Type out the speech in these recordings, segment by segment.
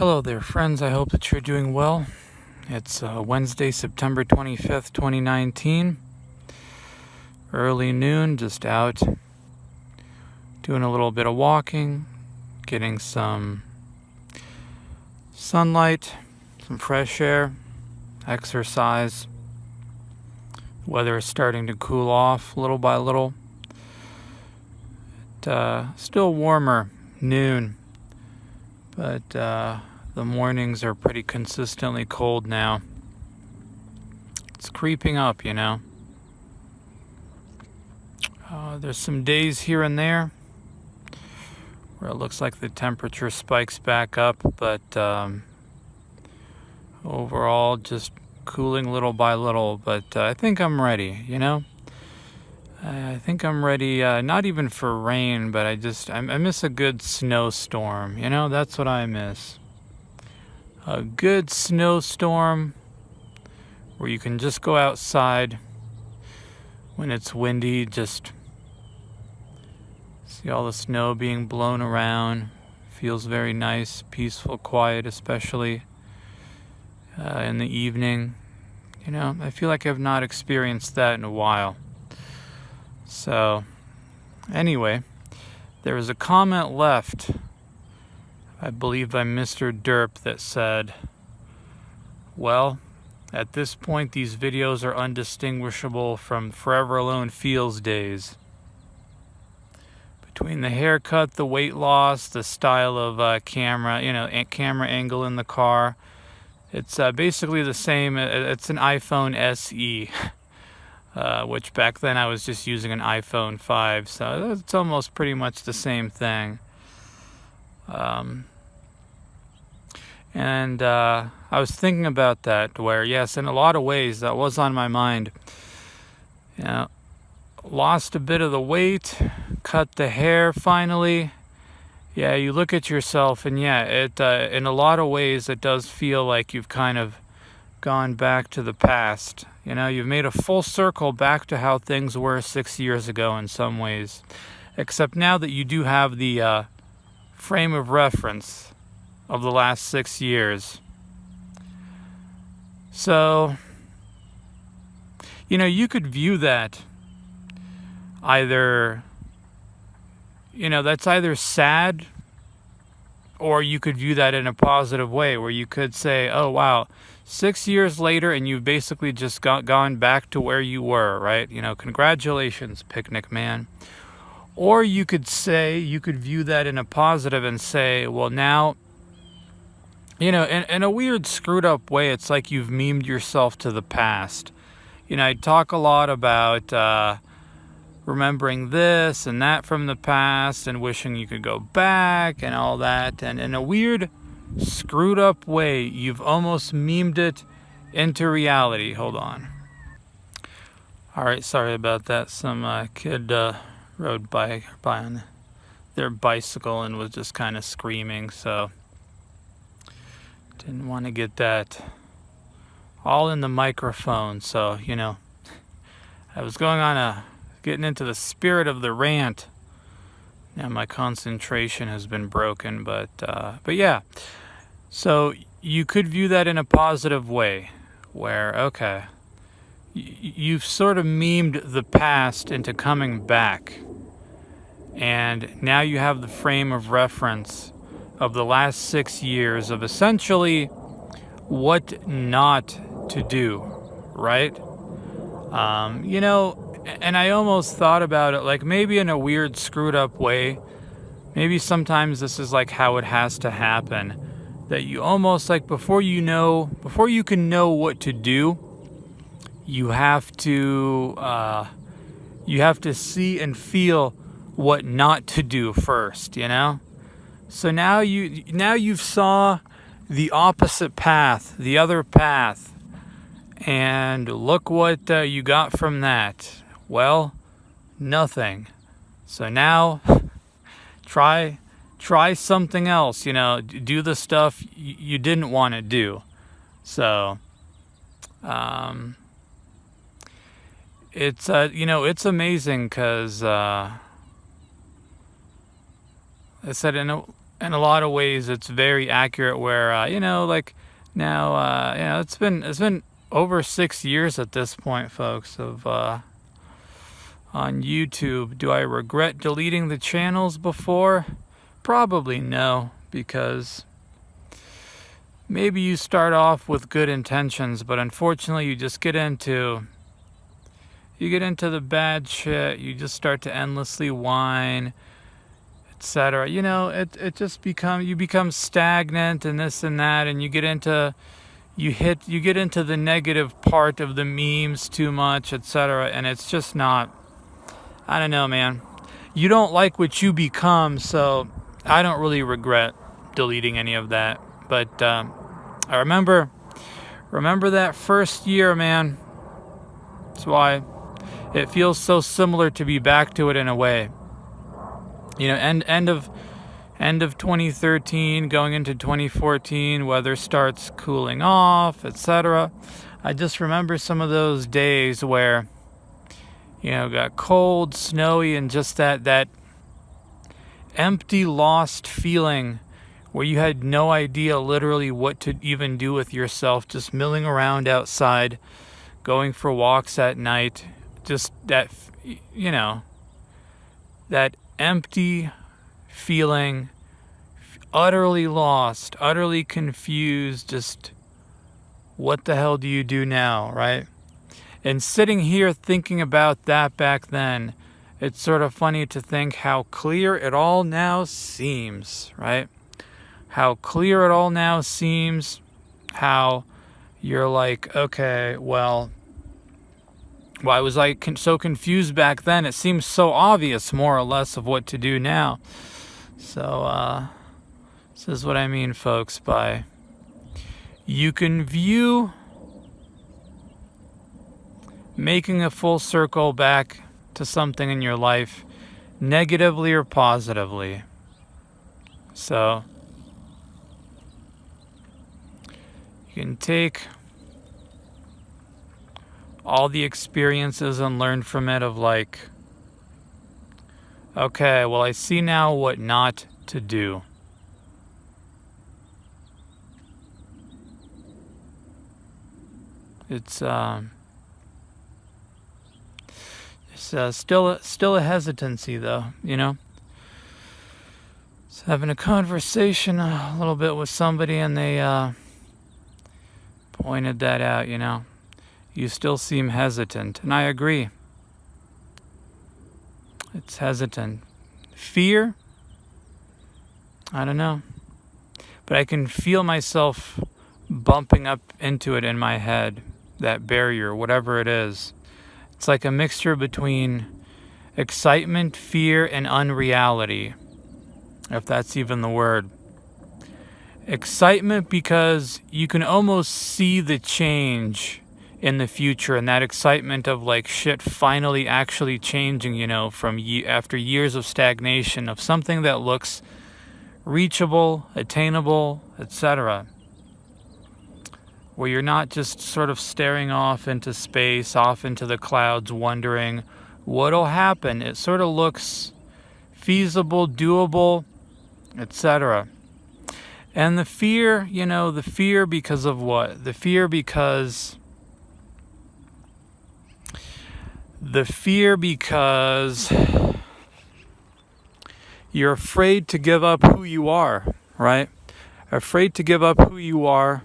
Hello there, friends. I hope that you're doing well. It's Wednesday, September 25th, 2019. Early noon, just out doing a little bit of walking, getting some sunlight, some fresh air, exercise. The weather is starting to cool off little by little. Still warmer noon, but the mornings are pretty consistently cold now. It's creeping up, you know. There's some days here and there where it looks like the temperature spikes back up, but overall just cooling little by little. But I think I'm ready, you know. I think I'm ready, not even for rain, but I miss a good snowstorm, you know. That's what I miss. A good snowstorm where you can just go outside when it's windy, just see all the snow being blown around. Feels very nice, peaceful, quiet, especially in the evening. You know, I feel like I've not experienced that in a while. So, anyway, there was a comment left, I believe by Mr. Derp, that said, well, at this point these videos are undistinguishable from Forever Alone Feels days. Between the haircut, the weight loss, the style of camera, you know, camera angle in the car, it's basically the same. It's an iPhone SE. Which back then I was just using an iPhone 5, so it's almost pretty much the same thing. And I was thinking about that, where yes, in a lot of ways that was on my mind. You know, lost a bit of the weight, cut the hair finally. Yeah, you look at yourself and yeah, it in a lot of ways it does feel like you've kind of gone back to the past. You know, you've made a full circle back to how things were 6 years ago in some ways. Except now that you do have the frame of reference of the last 6 years. So, you know, you could view that either, you know, that's either sad, or you could view that in a positive way, where you could say, oh wow, 6 years later and you've basically just gone back to where you were, right? You know, congratulations, Picnic Man. Or you could say, you could view that in a positive and say, well now, you know, in a weird screwed up way, it's like you've memed yourself to the past. You know, I talk a lot about remembering this and that from the past and wishing you could go back and all that. And in a weird screwed up way, you've almost memed it into reality. Hold on. All right, sorry about that. Some kid rode by on their bicycle and was just kind of screaming, so didn't want to get that all in the microphone. So, you know, I was going on getting into the spirit of the rant. Now my concentration has been broken, but yeah. So you could view that in a positive way, where, okay, you've sort of memed the past into coming back. And now you have the frame of reference of the last 6 years of essentially what not to do, right? You know, and I almost thought about it like maybe in a weird screwed up way. Maybe sometimes this is like how it has to happen. That you almost like before you can know what to do, you have to see and feel what not to do first, you know? So now you've saw the opposite path, the other path, and look what you got from that. Well, nothing. So now try something else, you know, do the stuff you didn't want to do. So it's you know, it's amazing because I said in a lot of ways, it's very accurate. Where like now, it's been over 6 years at this point, folks, of on YouTube. Do I regret deleting the channels before? Probably no, because maybe you start off with good intentions, but unfortunately you just get into the bad shit. You just start to endlessly whine, etc. It just you become stagnant and this and that, and you get into the negative part of the memes too much, etc. And it's just not, I don't know, man. You don't like what you become, so I don't really regret deleting any of that. But I remember that first year, man. That's why it feels so similar to be back to it in a way. End of 2013, going into 2014, weather starts cooling off, etc. I just remember some of those days where got cold, snowy, and just that empty, lost feeling where you had no idea literally what to even do with yourself, just milling around outside, going for walks at night, just that empty feeling, utterly lost, utterly confused, just what the hell do you do now, right? And sitting here thinking about that back then, it's sort of funny to think how clear it all now seems, right? How clear it all now seems, how you're like, okay, well, why was I so confused back then? It seems so obvious, more or less, of what to do now. So, this is what I mean, folks, by you can view making a full circle back to something in your life negatively or positively. So you can take all the experiences and learn from it of like, okay, well, I see now what not to do. It's still a hesitancy, though, Just having a conversation a little bit with somebody, and they pointed that out, You still seem hesitant, and I agree. It's hesitant. Fear? I don't know. But I can feel myself bumping up into it in my head, that barrier, whatever it is. It's like a mixture between excitement, fear, and unreality, if that's even the word. Excitement because you can almost see the change in the future, and that excitement of like shit finally actually changing, from after years of stagnation, of something that looks reachable, attainable, etc. Where you're not just sort of staring off into space, off into the clouds, wondering what'll happen. It sort of looks feasible, doable, etc. And the fear, the fear because of what? The fear because you're afraid to give up who you are, right? Afraid to give up who you are,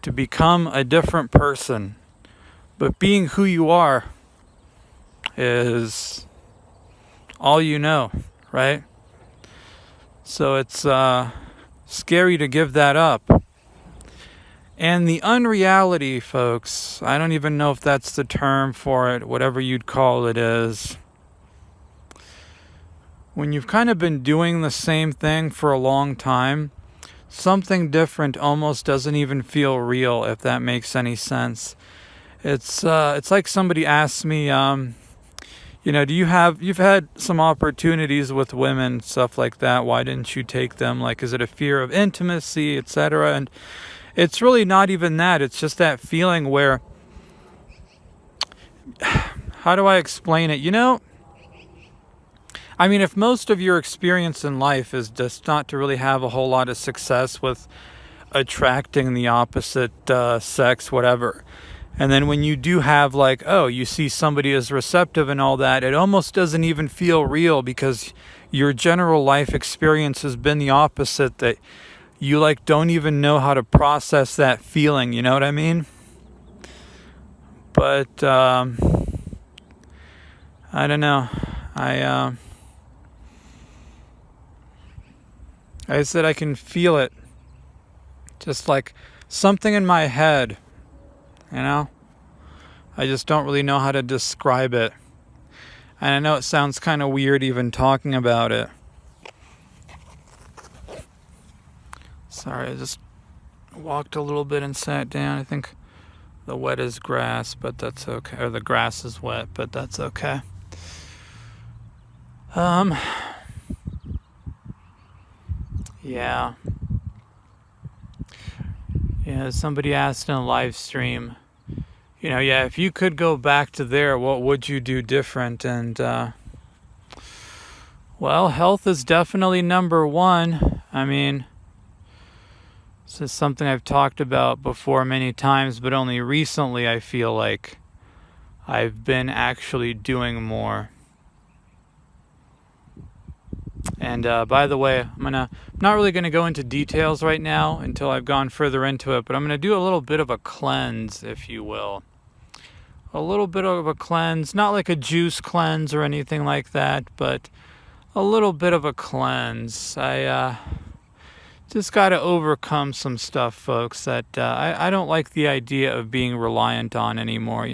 to become a different person. But being who you are is all you know, right? So it's scary to give that up. And the unreality, folks, I don't even know if that's the term for it, whatever you'd call it is. When you've kind of been doing the same thing for a long time, something different almost doesn't even feel real, if that makes any sense. It's like somebody asked me, you've had some opportunities with women, stuff like that. Why didn't you take them? Like, is it a fear of intimacy, etc.? And it's really not even that. It's just that feeling where, how do I explain it? I mean, if most of your experience in life is just not to really have a whole lot of success with attracting the opposite sex, whatever, and then when you do have, like, oh, you see somebody is receptive and all that, it almost doesn't even feel real because your general life experience has been the opposite, that you, like, don't even know how to process that feeling, you know what I mean? But I don't know. I said I can feel it. Just like something in my head, you know? I just don't really know how to describe it. And I know it sounds kind of weird even talking about it. Sorry, I just walked a little bit and sat down. I think the wet is grass, but that's okay. Or the grass is wet, but that's okay. Yeah. Yeah, somebody asked in a live stream, yeah, if you could go back to there, what would you do different? And, well, health is definitely number one. I mean, this is something I've talked about before many times, but only recently I feel like I've been actually doing more. And by the way, I'm not really going to go into details right now until I've gone further into it, but I'm going to do a little bit of a cleanse, if you will. A little bit of a cleanse, not like a juice cleanse or anything like that, but a little bit of a cleanse. I just got to overcome some stuff, folks, that I don't like the idea of being reliant on anymore,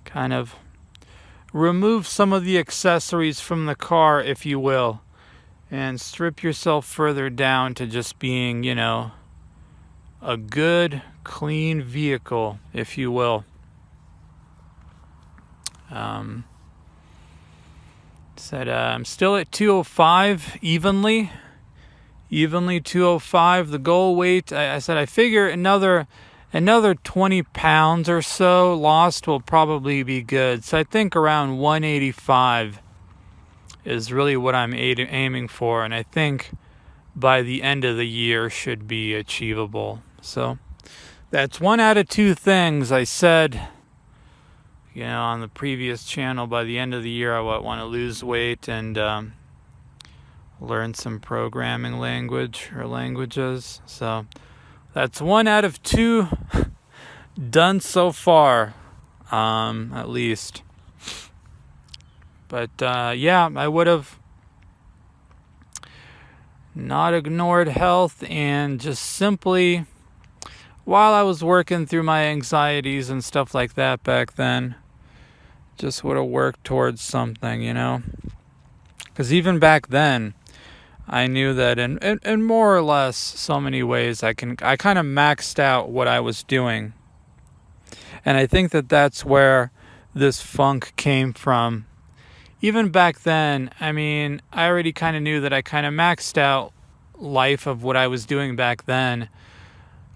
Kind of remove some of the accessories from the car, if you will, and strip yourself further down to just being, a good, clean vehicle, if you will. Said I'm still at 205 evenly 205. The goal weight, I said I figure another 20 pounds or so lost will probably be good. So I think around 185 is really what I'm aiming for. And I think by the end of the year should be achievable. So that's one out of two things I said, on the previous channel. By the end of the year, I want to lose weight and learn some programming language or languages. So that's one out of two done so far, at least. But yeah, I would have not ignored health and just simply, while I was working through my anxieties and stuff like that back then, just would have worked towards something, Because even back then, I knew that in more or less so many ways I kind of maxed out what I was doing. And I think that that's where this funk came from. Even back then, I mean, I already kind of knew that I kind of maxed out life of what I was doing back then.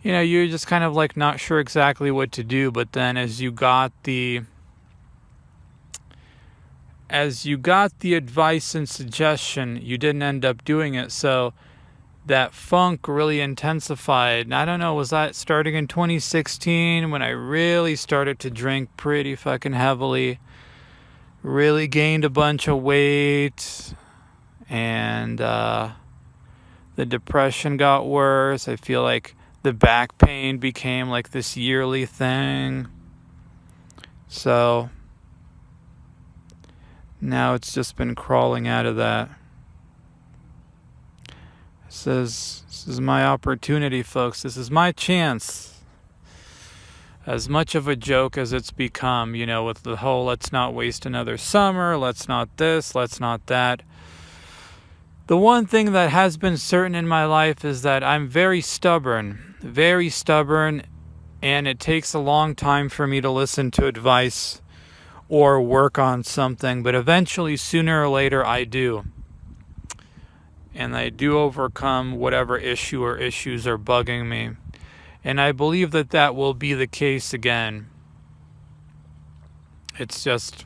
You're just kind of like not sure exactly what to do, but then as you got the advice and suggestion, you didn't end up doing it. So that funk really intensified. And I don't know, was that starting in 2016 when I really started to drink pretty fucking heavily, really gained a bunch of weight, and the depression got worse. I feel like the back pain became like this yearly thing. So now it's just been crawling out of that. This is my opportunity, folks. This is my chance. As much of a joke as it's become, with the whole let's not waste another summer, let's not this, let's not that. The one thing that has been certain in my life is that I'm very stubborn, and it takes a long time for me to listen to advice or work on something, but eventually, sooner or later, I do. And I do overcome whatever issue or issues are bugging me. And I believe that that will be the case again. It's just,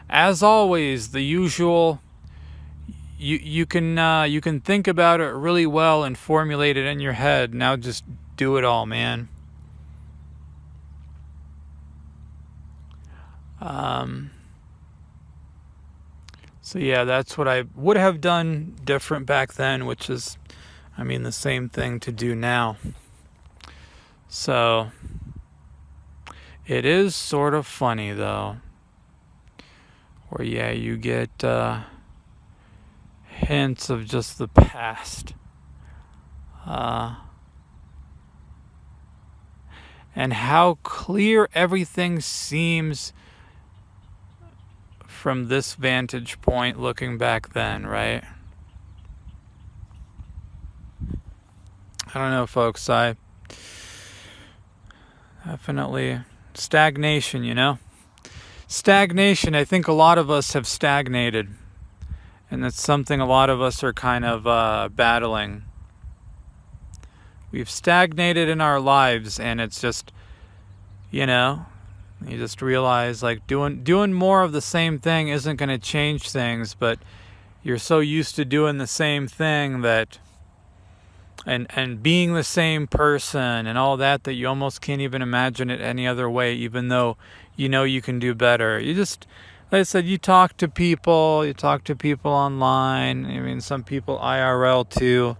as always, the usual. You can think about it really well and formulate it in your head. Now just do it all, man. So yeah, that's what I would have done different back then, which is, I mean, the same thing to do now. So it is sort of funny though, where yeah, you get hints of just the past. And how clear everything seems from this vantage point looking back then, right? I don't know, folks. I definitely stagnation, you know? Stagnation, I think a lot of us have stagnated. And that's something a lot of us are kind of battling. We've stagnated in our lives, and it's just, you know, you just realize like doing more of the same thing isn't going to change things, but you're so used to doing the same thing that and being the same person and all that you almost can't even imagine it any other way, even though you know you can do better. You just, like I said, you talk to people online. I mean, some people IRL too.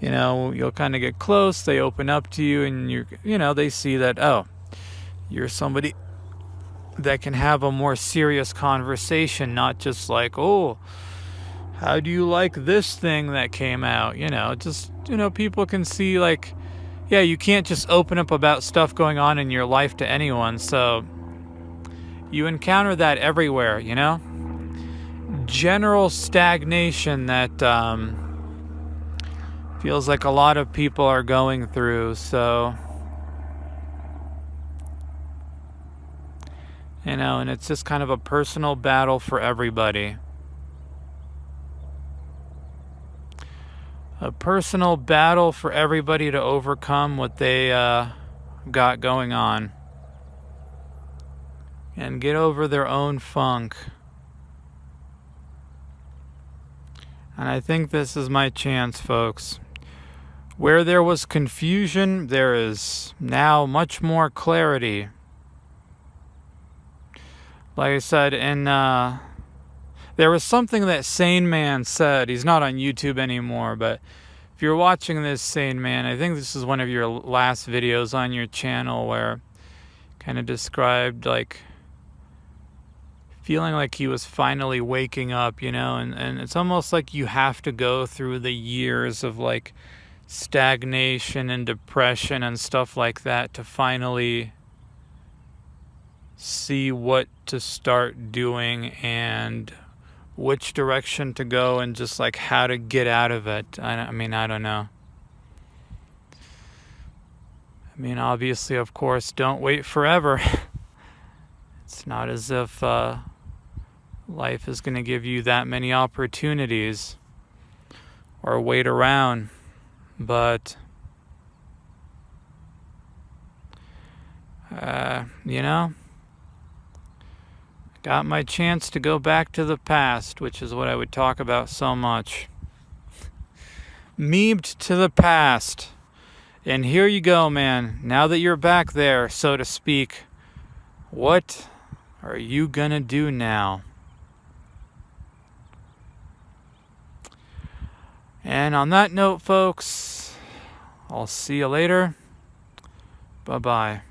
You know, you'll kind of get close, they open up to you, and you know, they see that, oh, you're somebody that can have a more serious conversation, not just like, oh, how do you like this thing that came out? You know, just, you know, people can see like, yeah, you can't just open up about stuff going on in your life to anyone. So you encounter that everywhere, you know? General stagnation that feels like a lot of people are going through. So, you know, and it's just kind of a personal battle for everybody. A personal battle for everybody to overcome what they got going on and get over their own funk. And I think this is my chance, folks. Where there was confusion, there is now much more clarity. Like I said, and there was something that Sane Man said. He's not on YouTube anymore, but if you're watching this, Sane Man, I think this is one of your last videos on your channel where kind of described like feeling like he was finally waking up, you know, and it's almost like you have to go through the years of like stagnation and depression and stuff like that to finally see what to start doing and which direction to go and just like how to get out of it. I mean, I don't know. I mean, obviously, of course, don't wait forever. It's not as if life is going to give you that many opportunities or wait around. But, you know, got my chance to go back to the past, which is what I would talk about so much. Memed to the past. And here you go, man. Now that you're back there, so to speak, what are you gonna do now? And on that note, folks, I'll see you later. Bye-bye.